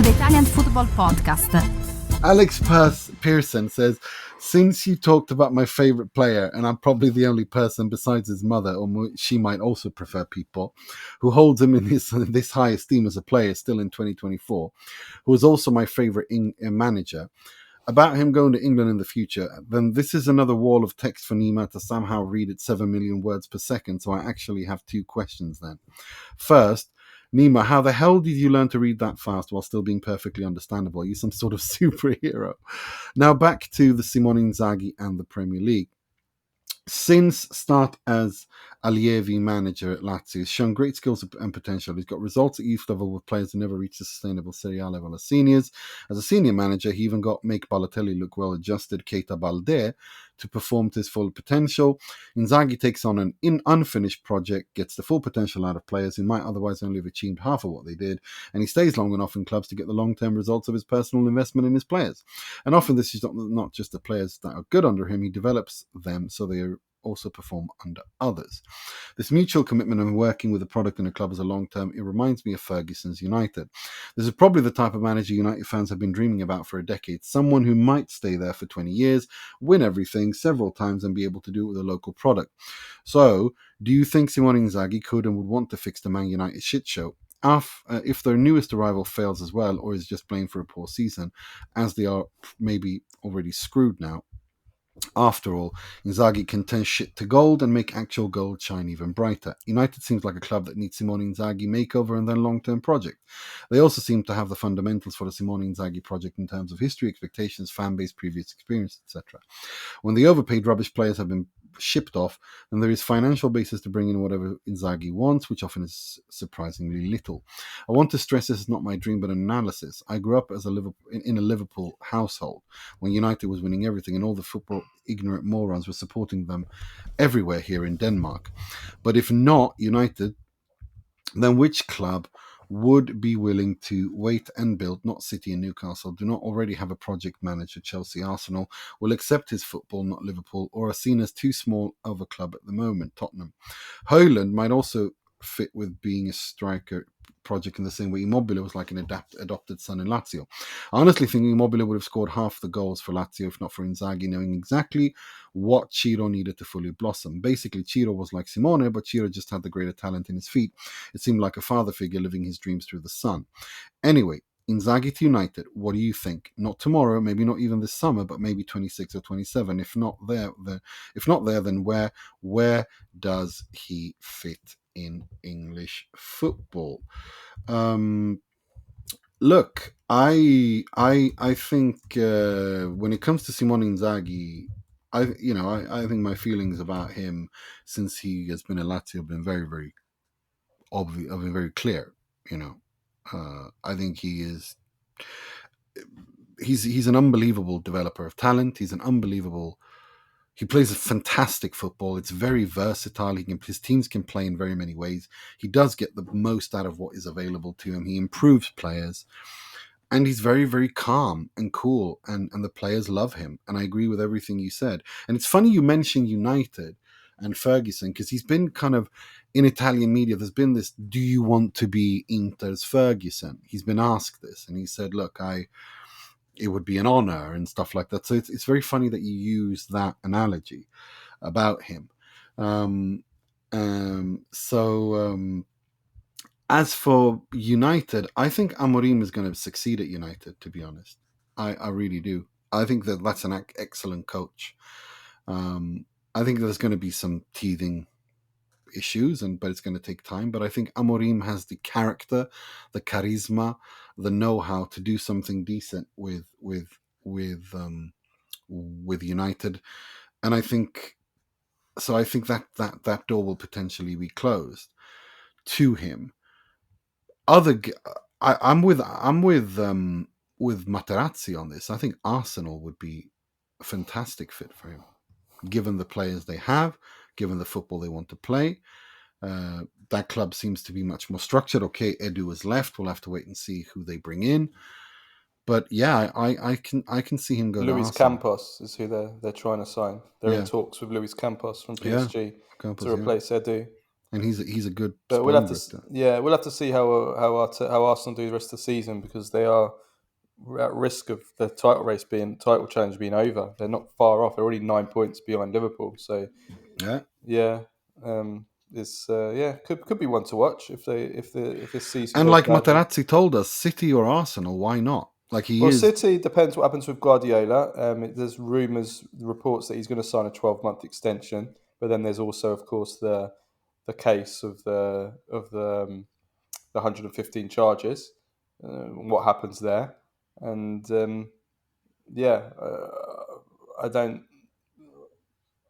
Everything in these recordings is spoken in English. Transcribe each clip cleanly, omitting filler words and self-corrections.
the Italian Football Podcast. Alex Pearson says, since you talked about my favorite player, and I'm probably the only person besides his mother, or she might also prefer people, who holds him in this high esteem as a player still in 2024, who is also my favorite manager, about him going to England in the future, then this is another wall of text for Nima to somehow read at 7 million words per second, so I actually have two questions then. First, Nima, how the hell did you learn to read that fast while still being perfectly understandable? Are you some sort of superhero? Now back to the Simone Inzaghi and the Premier League. Since start as Allievi manager at Lazio, he's shown great skills and potential. He's got results at youth level with players who never reached a sustainable Serie A level as seniors. As a senior manager, he even got make Balotelli look well-adjusted Keita Balde to perform to his full potential. Inzaghi takes on an unfinished project, gets the full potential out of players who might otherwise only have achieved half of what they did, and he stays long enough in clubs to get the long-term results of his personal investment in his players. And often this is not just the players that are good under him, he develops them so they also perform under others. This mutual commitment and working with the product in a club as a long-term, it reminds me of Ferguson's United. This is probably the type of manager United fans have been dreaming about for a decade. Someone who might stay there for 20 years, win everything several times and be able to do it with a local product. So, do you think Simone Inzaghi could and would want to fix the Man United shit show? If their newest arrival fails as well, or is just playing for a poor season, as they are maybe already screwed now? After all, Inzaghi can turn shit to gold and make actual gold shine even brighter. United seems like a club that needs Simone Inzaghi makeover and then long-term project. They also seem to have the fundamentals for the Simone Inzaghi project in terms of history, expectations, fan base, previous experience, etc. When the overpaid rubbish players have been shipped off, then there is financial basis to bring in whatever Inzaghi wants, which often is surprisingly little. I want to stress this is not my dream, but an analysis. I grew up as in a Liverpool household when United was winning everything, and all the football ignorant morons were supporting them everywhere here in Denmark. But if not United, then which club would be willing to wait and build? Not City and Newcastle do not already have a project manager. Chelsea, Arsenal will accept his football, not Liverpool, or are seen as too small of a club at the moment. Tottenham. Højlund might also fit with being a striker project in the same way Immobile was like an adopted son in Lazio. I honestly think Immobile would have scored half the goals for Lazio if not for Inzaghi knowing exactly what Ciro needed to fully blossom. Basically, Ciro was like Simone, but Ciro just had the greater talent in his feet. It seemed like a father figure living his dreams through the son. Anyway, Inzaghi to United, what do you think? Not tomorrow, maybe not even this summer, but maybe 26 or 27. If not there, then where does he fit in English football? Look, I think when it comes to Simone Inzaghi, I think my feelings about him since he has been at Lazio have been very, very obvious, have been very clear. I think he's an unbelievable developer of talent. He plays a fantastic football. It's very versatile. His teams can play in very many ways. He does get the most out of what is available to him. He improves players. And he's very, very calm and cool. And the players love him. And I agree with everything you said. And it's funny you mentioned United and Ferguson, because he's been kind of, in Italian media, there's been this, do you want to be Inter's Ferguson? He's been asked this. And he said, look, it would be an honor and stuff like that. So it's very funny that you use that analogy about him. As for United, I think Amorim is going to succeed at United, to be honest. I really do. I think that's an excellent coach. I think there's going to be some teething issues, but it's going to take time. But I think Amorim has the character, the charisma, the know-how to do something decent with United, and I think that door will potentially be closed to him. I'm with Materazzi on this. I think Arsenal would be a fantastic fit for him, given the players they have, given the football they want to play. That club seems to be much more structured. Okay, Edu has left. We'll have to wait and see who they bring in. But yeah, I can see him go to Luis Arsenal. Campos is who they're trying to sign. They're in talks with Luis Campos from PSG to replace Edu. and he's a good But we'll have to, stronger at that. we'll have to see how Arsenal do the rest of the season, because they are at risk of the title challenge being over. They're not far off. They're already 9 points behind Liverpool. So Yeah. it's could be one to watch if this season And goes like badly. Materazzi told us, City or Arsenal, why not? Like he Well, is. City depends what happens with Guardiola. There's reports that he's going to sign a 12-month extension, but then there's also, of course, the case of the 115 charges. What happens there? And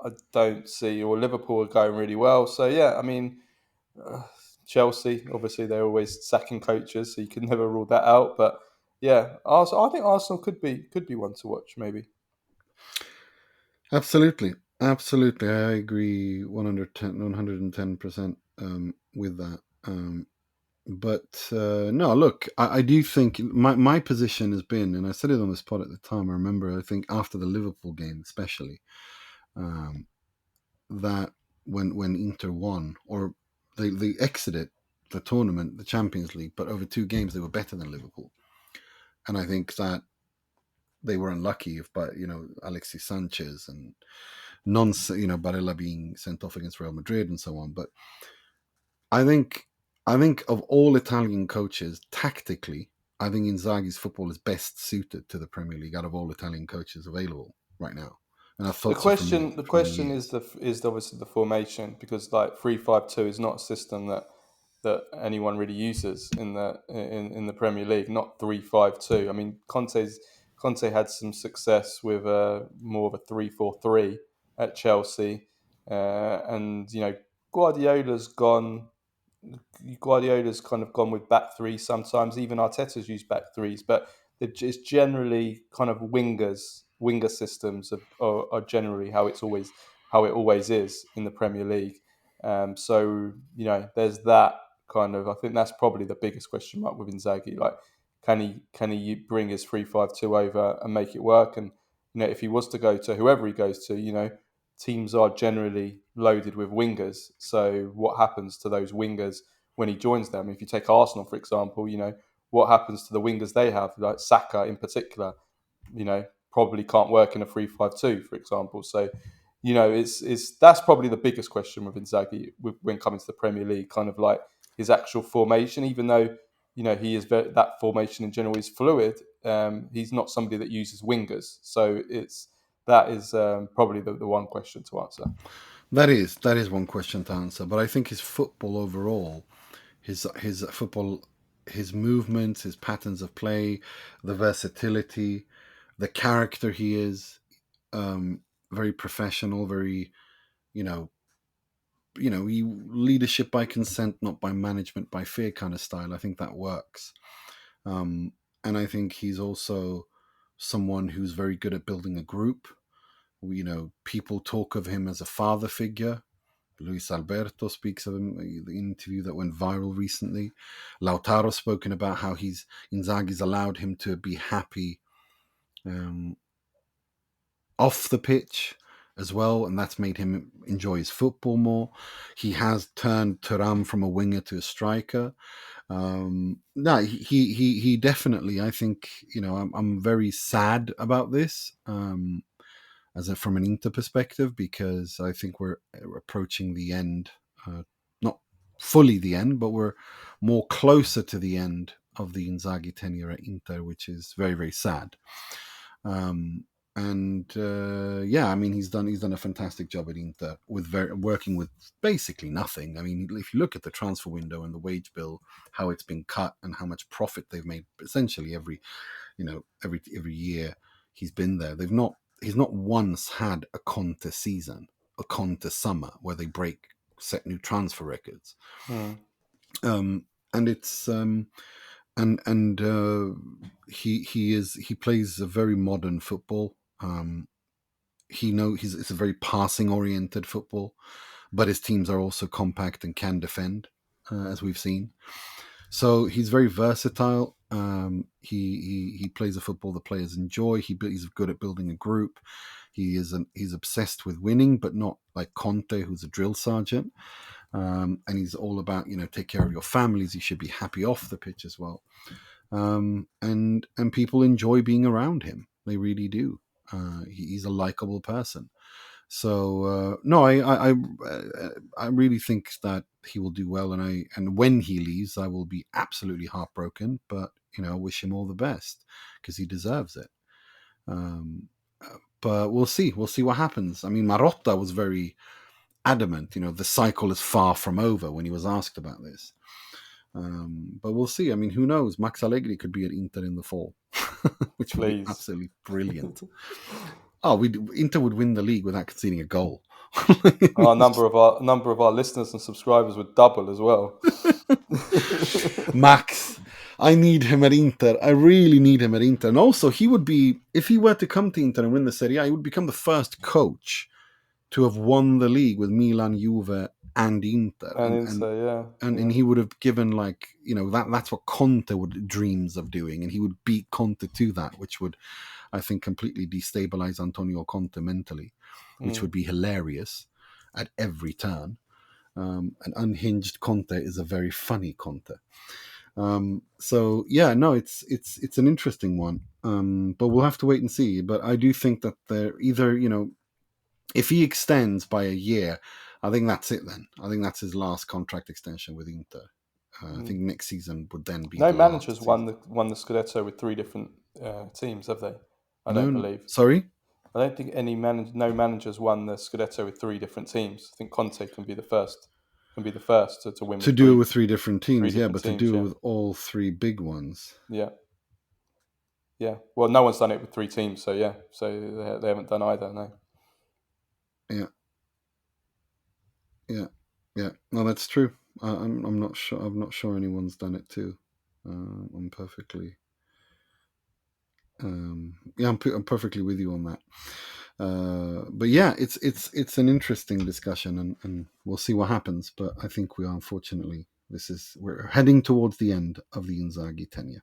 I don't see. Or Liverpool are going really well, so yeah. I mean, Chelsea, obviously, they're always sacking coaches, so you can never rule that out. But yeah, I think Arsenal could be one to watch, maybe. Absolutely. Absolutely. I agree 110% with that. But no, look, I do think my position has been, and I said it on the spot at the time, I remember, I think after the Liverpool game especially, that when Inter won, or they exited the tournament, the Champions League, but over 2 games they were better than Liverpool. And I think that they were unlucky if, but Alexis Sanchez and Barella being sent off against Real Madrid and so on. But I think of all Italian coaches, tactically, I think Inzaghi's football is best suited to the Premier League out of all Italian coaches available right now. And I've thought so for many Is years. obviously the formation, because like 3-5-2 is not a system that anyone really uses in the Premier League. Not 3-5-2. I mean, Conte had some success with more of a 3-4-3 at Chelsea, and Guardiola's kind of gone with back three sometimes. Even Arteta's used back threes, but it's generally kind of winger systems are generally how it always is in the Premier League. So there's that kind of. I think that's probably the biggest question mark with Inzaghi. Like, can he bring his 3-5-2 over and make it work? And if he was to go to whoever he goes to, teams are generally loaded with wingers. So what happens to those wingers when he joins them? If you take Arsenal, for example, what happens to the wingers they have, like Saka in particular, probably can't work in a 3-5-2, for example. So, it's that's probably the biggest question with Inzaghi when coming to the Premier League, kind of like his actual formation. Even though he is that formation in general is fluid, he's not somebody that uses wingers. So that is probably the one question to answer. That is one question to answer. But I think his football overall, his football, his movements, his patterns of play, the versatility, the character he is, very professional, very you know leadership by consent, not by management by fear kind of style. I think that works. Um, and I think he's also someone who's very good at building a group. People talk of him as a father figure. Luis Alberto speaks of him, the interview that went viral recently. Lautaro's spoken about how Inzaghi's allowed him to be happy um, off the pitch as well, and that's made him enjoy his football more. He has turned Thuram from a winger to a striker. No, he definitely. I think I'm very sad about this. From an Inter perspective, because I think we're approaching the end, not fully the end, but we're more closer to the end of the Inzaghi tenure at Inter, which is very, very sad. I mean, he's done a fantastic job at Inter with working with basically nothing. I mean, if you look at the transfer window and the wage bill, how it's been cut and how much profit they've made, essentially every year he's been there, he's not once had a Conte season, a Conte summer where they set new transfer records. And it's he plays a very modern football. It's a very passing oriented football, but his teams are also compact and can defend, as we've seen. So he's very versatile. He plays a football the players enjoy. He's good at building a group. He's obsessed with winning, but not like Conte, who's a drill sergeant. And he's all about, take care of your families. You should be happy off the pitch as well. And people enjoy being around him. They really do. He's a likable person. So no, I really think that he will do well, and when he leaves, I will be absolutely heartbroken. But wish him all the best because he deserves it. But we'll see. We'll see what happens. I mean, Marotta was very adamant. The cycle is far from over when he was asked about this. But we'll see. I mean, who knows? Max Allegri could be at Inter in the fall, which would be absolutely brilliant. Inter would win the league without conceding a goal. A number of our listeners and subscribers would double as well. Max, I need him at Inter. I really need him at Inter. And also, he would be, if he were to come to Inter and win the Serie A, he would become the first coach to have won the league with Milan, Juve, and Inter. And he would have given that's what Conte dreams of doing, and he would beat Conte to that, which would, I think, completely destabilize Antonio Conte mentally, which would be hilarious at every turn. An unhinged Conte is a very funny Conte. So yeah, no, it's an interesting one. But we'll have to wait and see. But I do think that they're either, if he extends by a year, I think that's it then. I think that's his last contract extension with Inter. I think next season would then be. No managers won the Scudetto with 3 different teams, have they? I don't believe. Sorry? I don't think no managers won the Scudetto with 3 different teams. I think Conte can be the first. To win. To do it with 3 different teams, but to do it with all 3 big ones. Yeah. Yeah. Well, no one's done it with 3 teams, so yeah. So they haven't done either, no. Yeah. No, that's true. I'm not sure. I'm not sure anyone's done it too. I'm perfectly. I'm perfectly with you on that. But yeah, it's an interesting discussion, and we'll see what happens. But I think we're heading towards the end of the Inzaghi tenure.